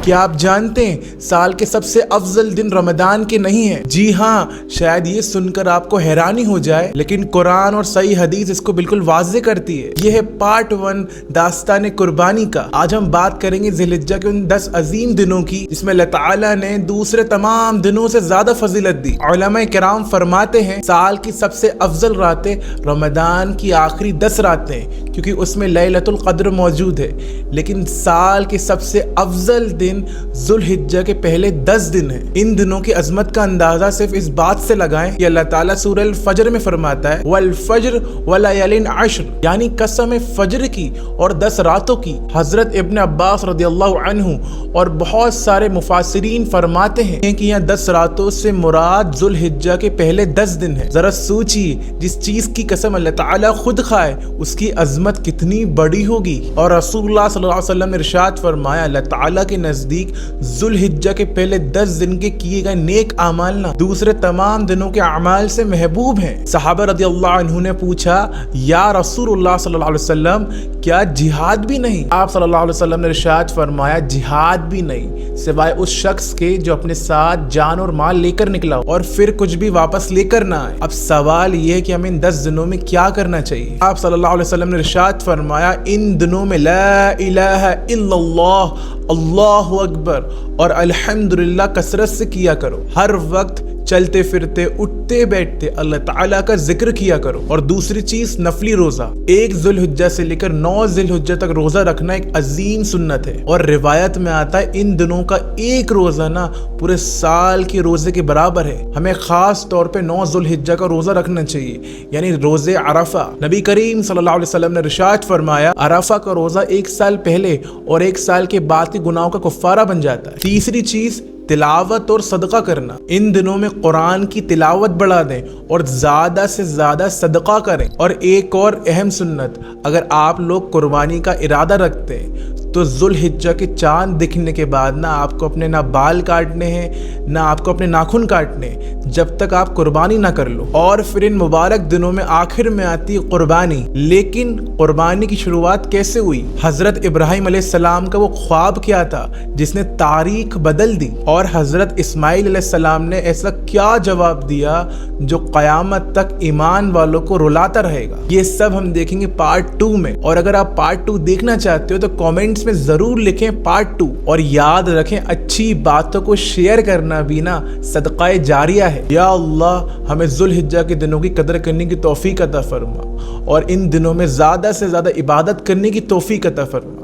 کیا آپ جانتے ہیں سال کے سب سے افضل دن رمضان کے نہیں ہیں؟ جی ہاں، شاید یہ سن کر آپ کو حیرانی ہو جائے، لیکن قرآن اور صحیح حدیث اس کو بالکل واضح کرتی ہے۔ یہ ہے پارٹ 1 داستان قربانی کا۔ آج ہم بات کریں گے ذی الحجہ کے ان 10 عظیم دنوں کی جس میں اللہ تعالیٰ نے دوسرے تمام دنوں سے زیادہ فضیلت دی۔ علماء کرام فرماتے ہیں سال کی سب سے افضل راتیں رمضان کی آخری 10 راتیں، کیونکہ اس میں لیلۃ القدر موجود ہے، لیکن سال کے سب سے افضل دن ذو الحجہ کے پہلے 10 دن ہیں۔ ان دنوں کی عظمت کا اندازہ صرف اس بات سے لگائیں کہ اللہ تعالیٰ سورہ الفجر میں فرماتا ہے والفجر ولیال عشر، یعنی قسم فجر کی اور 10 راتوں کی۔ حضرت ابن عباس رضی اللہ عنہ اور بہت سارے مفسرین فرماتے ہیں کہ یہاں 10 راتوں سے مراد ذو الحجہ کے پہلے 10 دن ہیں۔ ذرا سوچیے، جس چیز کی قسم اللہ تعالیٰ خود کھائے اس کی عظمت کتنی بڑی ہوگی۔ اور رسول اللہ صلی اللہ علیہ وسلم نے ارشاد فرمایا اللہ تعالیٰ کے نزدیک ذو الحجہ کے پہلے 10 دن کے کیے گئے نیک اعمال نہ دوسرے تمام دنوں کے اعمال سے محبوب ہیں۔ صحابہ رضی اللہ عنہ نے پوچھا یا رسول اللہ صلی اللہ علیہ وسلم کیا جہاد بھی نہیں؟ آپ صلی اللہ علیہ وسلم نے ارشاد فرمایا جہاد بھی نہیں سوائے اس شخص کے جو اپنے ساتھ جان اور مال لے کر نکلا اور پھر کچھ بھی واپس لے کر نہ آئے۔ اب سوال یہ ہے کہ ہمیں ان 10 دنوں میں کیا کرنا چاہیے؟ آپ صلی اللہ علیہ وسلم نے ارشاد فرمایا ان دنوں میں لا الہ الا اللہ، اللہ اکبر اور الحمدللہ کثرت سے کیا کرو۔ ہر وقت چلتے پھرتے اٹھتے بیٹھتے اللہ تعالیٰ کا ذکر کیا کرو۔ اور دوسری چیز نفلی روزہ، 1 ذو الحجہ سے لے کر 9 ذی الحجہ تک روزہ رکھنا ایک عظیم سنت ہے، اور روایت میں آتا ہے ان دنوں کا ایک روزہ نا پورے سال کے روزے کے برابر ہے۔ ہمیں خاص طور پہ 9 ذو الحجہ کا روزہ رکھنا چاہیے، یعنی روزے عرفہ۔ نبی کریم صلی اللہ علیہ وسلم نے ارشاد فرمایا عرفہ کا روزہ 1 سال پہلے اور 1 سال کے بعد کے گناہوں کا کفارہ بن جاتا ہے۔ تیسری چیز تلاوت اور صدقہ کرنا، ان دنوں میں قرآن کی تلاوت بڑھا دیں اور زیادہ سے زیادہ صدقہ کریں۔ اور ایک اور اہم سنت، اگر آپ لوگ قربانی کا ارادہ رکھتے ہیں تو ذو الحجہ کے چاند دکھنے کے بعد نہ آپ کو اپنے نہ بال کاٹنے ہیں نہ آپ کو اپنے ناخن کاٹنے ہیں جب تک آپ قربانی نہ کر لو۔ اور پھر ان مبارک دنوں میں آخر میں آتی ہے قربانی۔ لیکن قربانی کی شروعات کیسے ہوئی؟ حضرت ابراہیم علیہ السلام کا وہ خواب کیا تھا جس نے تاریخ بدل دی، اور حضرت اسماعیل علیہ السلام نے ایسا کیا جواب دیا جو قیامت تک ایمان والوں کو رلاتا رہے گا؟ یہ سب ہم دیکھیں گے پارٹ 2 میں، اور اگر آپ پارٹ 2 دیکھنا چاہتے ہو تو کامنٹس میں ضرور لکھیں پارٹ 2، اور یاد رکھیں اچھی باتوں کو شیئر کرنا بھی نا صدقہ جاریہ ہے۔ یا اللہ ہمیں ذو الحجہ کے دنوں کی قدر کرنے کی توفیق عطا فرما، اور ان دنوں میں زیادہ سے زیادہ عبادت کرنے کی توفیق عطا فرما۔